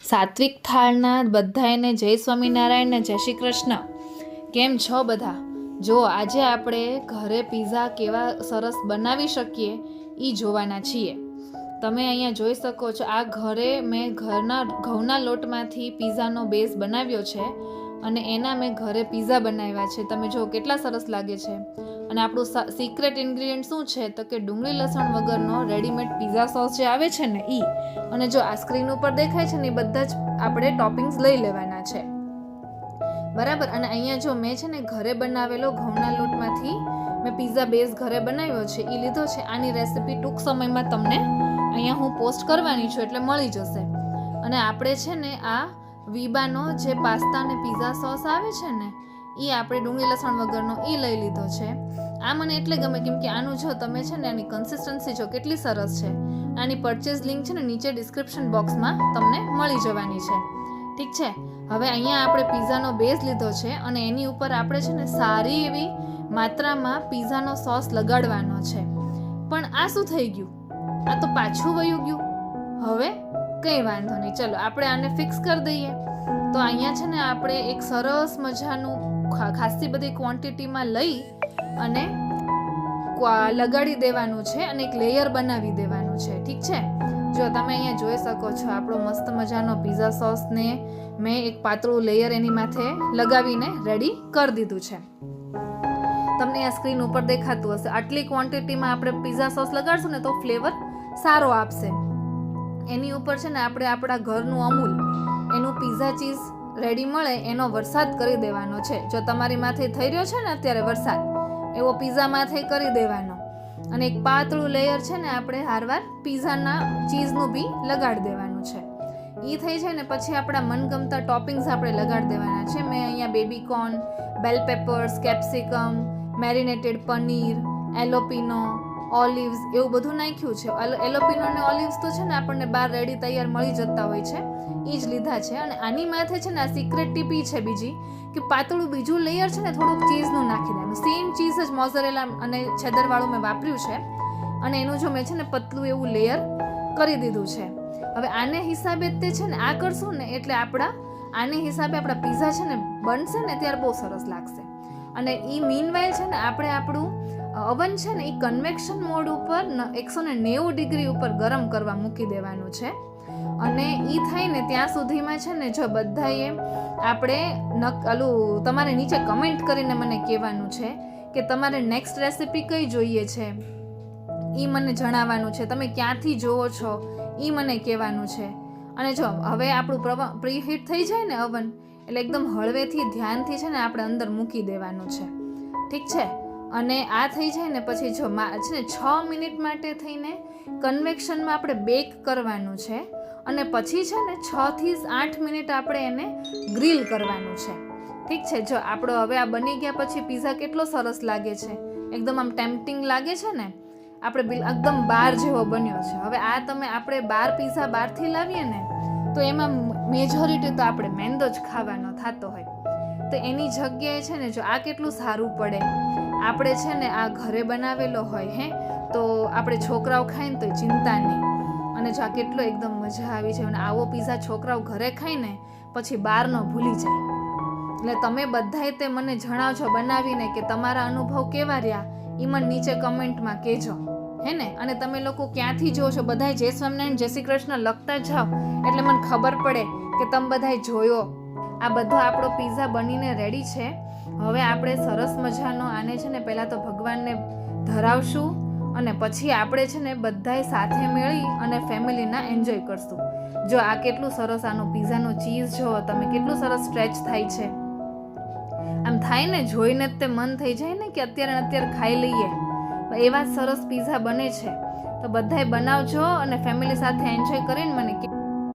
સાત્વિક થાળના બધાને જય સ્વામિનારાયણ ને જય શ્રી કૃષ્ણ. કેમ છો બધા? જો આજે આપણે ઘરે પીઝા કેવા સરસ બનાવી શકીએ એ જોવાના છીએ. તમે અહીંયા જોઈ શકો છો, આ ઘરે મેં ઘઉંના લોટમાંથી પીઝાનો બેઝ બનાવ્યો છે અને એના મેં ઘરે પીઝા બનાવ્યા છે. તમે જો કેટલા સરસ લાગે છે. અને આપણું સિક્રેટ ઇન્ગ્રીડિયન્ટ શું છે તો કે ડુંગળી લસણ વગરનો રેડીમેડ પીઝા સોસ જે આવે છે ને એ. અને જો આ સ્ક્રીન ઉપર દેખાય છે ને એ બધા જ આપણે ટોપિંગ્સ લઈ લેવાના છે, બરાબર. અને અહીંયા જો મેં છે ને ઘરે બનાવેલો ઘઉંના લોટમાંથી મેં પીઝા બેઝ ઘરે બનાવ્યો છે એ લીધો છે. આની રેસિપી ટૂંક સમયમાં તમને અહીંયા હું પોસ્ટ કરવાની છું એટલે મળી જશે. અને આપણે છે ને આ વીબાનો જે પાસ્તા અને પીઝા સોસ આવે છે ને એ આપણે ડુંગળી લસણ વગરનો એ લઈ લીધો છે. આ મને એટલે ગમે કેમ કે આનું જો તમે છે ને આની કન્સિસ્ટન્સી જો કેટલી સરસ છે. આની પરચેઝ લિંક છે ને નીચે ડિસ્ક્રિપ્શન બોક્સમાં તમને મળી જવાની છે, ઠીક છે. હવે અહીંયા આપણે પીઝાનો બેઝ લીધો છે અને એની ઉપર આપણે છે ને સારી એવી માત્રામાં પીઝાનો સોસ લગાડવાનો છે. પણ આ શું થઈ ગયું? આ તો પાછું વયું ગયું. હવે કંઈ વાંધો નહીં, ચલો આપણે આને ફિક્સ કરી દઈએ. તો અહીંયા છે ને આપણે એક સરસ મજાનું ખાસી બધી ક્વોન્ટિટીમાં લઈ અને લગાડી દેવાનું છે અને એક લેયર બનાવી દેવાનું છે, ઠીક છે. જો તમે અહીંયા જોઈ શકો છો આપણો મસ્ત મજાનો પીઝા સોસને મેં એક પાતળું લેયર એની માથે લગાવીને રેડી કરી દીધું છે. તમને આ સ્ક્રીન ઉપર દેખાતું હશે. આટલી ક્વોન્ટિટીમાં આપણે પીઝા સોસ લગાડશું ને તો ફ્લેવર સારો આપશે. એની ઉપર છે ને આપણે આપણા ઘરનું અમૂલ એનું પીઝા ચીઝ રેડી મળે એનો વરસાદ કરી દેવાનો છે. જો તમારી માથે થઈ રહ્યો છે ને અત્યારે વરસાદ, એવો પીઝા માથે કરી દેવાનો. અને એક પાતળું લેયર છે ને આપણે હારવાર પીઝાના ચીઝનું બી લગાડી દેવાનું છે. એ થઈ જાય ને પછી આપણા મનગમતા ટોપિંગ્સ આપણે લગાડી દેવાના છે. મેં અહીંયા બેબીકોર્ન, બેલ પેપર્સ, કેપ્સિકમ, મેરિનેટેડ પનીર, એલોપીનો, ઓલિવ્સ એવું બધું નાખ્યું છે. એલોપીનો અને ઓલિવ્સ તો છે ને આપણને બહાર રેડી તૈયાર મળી જતા હોય છે, એ જ લીધા છે. અને આની માથે છે ને આ સિક્રેટ ટીપ છે બીજી કે પાતળું બીજું લેયર છે ને થોડુંક ચીઝનું નાખી દેવાનું. સેમ ચીઝ જ મોઝરેલા અને છેદરવાળું મેં વાપર્યું છે અને એનું જો મેં છે ને પતલું એવું લેયર કરી દીધું છે. હવે આને હિસાબે તે છે ને આ કરશું ને એટલે આને હિસાબે આપણા પીઝા છે ને બનશે ને ત્યારે બહુ સરસ લાગશે. અને એ મીનવાઇલ છે ને આપણે આપણું ઓવન છે ને એ કન્વેક્શન મોડ ઉપર 190 ડિગ્રી ઉપર ગરમ કરવા મૂકી દેવાનું છે. અને એ થાય ને ત્યાં સુધીમાં છે ને જો બધાએ આપણે તમારે નીચે કમેન્ટ કરીને મને કહેવાનું છે કે તમારે નેક્સ્ટ રેસિપી કઈ જોઈએ છે એ મને જણાવવાનું છે. તમે ક્યાંથી જોવો છો એ મને કહેવાનું છે. અને જો હવે આપણું પ્રીહીટ થઈ જાય ને ઓવન એટલે એકદમ હળવેથી ધ્યાનથી છે ને આપણે અંદર મૂકી દેવાનું છે, ઠીક છે. અને આ થઈ જાય ને પછી જો છે ને 6 મિનિટ માટે થઈને કન્વેક્શનમાં આપણે બેક કરવાનું છે. અને પછી છે ને 6 થી 8 મિનિટ આપણે એને ગ્રીલ કરવાનું છે, ઠીક છે. જો આપણો હવે આ બની ગયા પછી પીઝા કેટલો સરસ લાગે છે, એકદમ આમ ટેમ્પટિંગ લાગે છે ને. આપણે એકદમ બાર જેવો બન્યો છે. હવે આ આપણે પીઝા બહારથી લાવીએ ને તો એમાં મેજોરિટી તો આપણે મેંદો જ ખાવાનો થતો હોય. તો એની જગ્યાએ છે ને જો આ કેટલું સારું પડે. આપણે છે ને આ ઘરે બનાવેલો હોય તો આપણે છોકરાઓ ખાય ને તો ચિંતા નહીં. અને જો આ કેટલો એકદમ મજા આવી જાય. અને આવો પીઝા છોકરાઓ ઘરે ખાઈને પછી બહારનો ભૂલી જાય. એટલે તમે બધાએ તે મને જણાવજો બનાવીને કે તમારા અનુભવ કેવા રહ્યા એ મને નીચે કમેન્ટમાં કહેજો, હે ને. અને તમે લોકો ક્યાંથી જોવો છો બધાએ જય સ્વામિનારાયણ જય શ્રી કૃષ્ણ લખતા જાઓ એટલે મને ખબર પડે કે તમે બધાએ જોયો. આ બધો આપણો પીઝા બનીને રેડી છે. હવે આપણે સરસ મજાનો આને છે ને પહેલાં તો ભગવાનને ધરાવશું અને પછી આપણે છે ને બધાએ સાથે મળી અને ફેમિલીના એન્જોય કરશું. જો આ કેટલું સરસ આનું પીઝાનો ચીઝ જો તમે કેટલું સરસ સ્ટ્રેચ થાય છે. આમ થાય ને જોઈને જ તે મન થઈ જાય ને કે અત્યારે ખાઈ લઈએ. એવા સરસ પીઝા બને છે. તો બધાએ બનાવજો અને ફેમિલી સાથે એન્જોય કરીને મને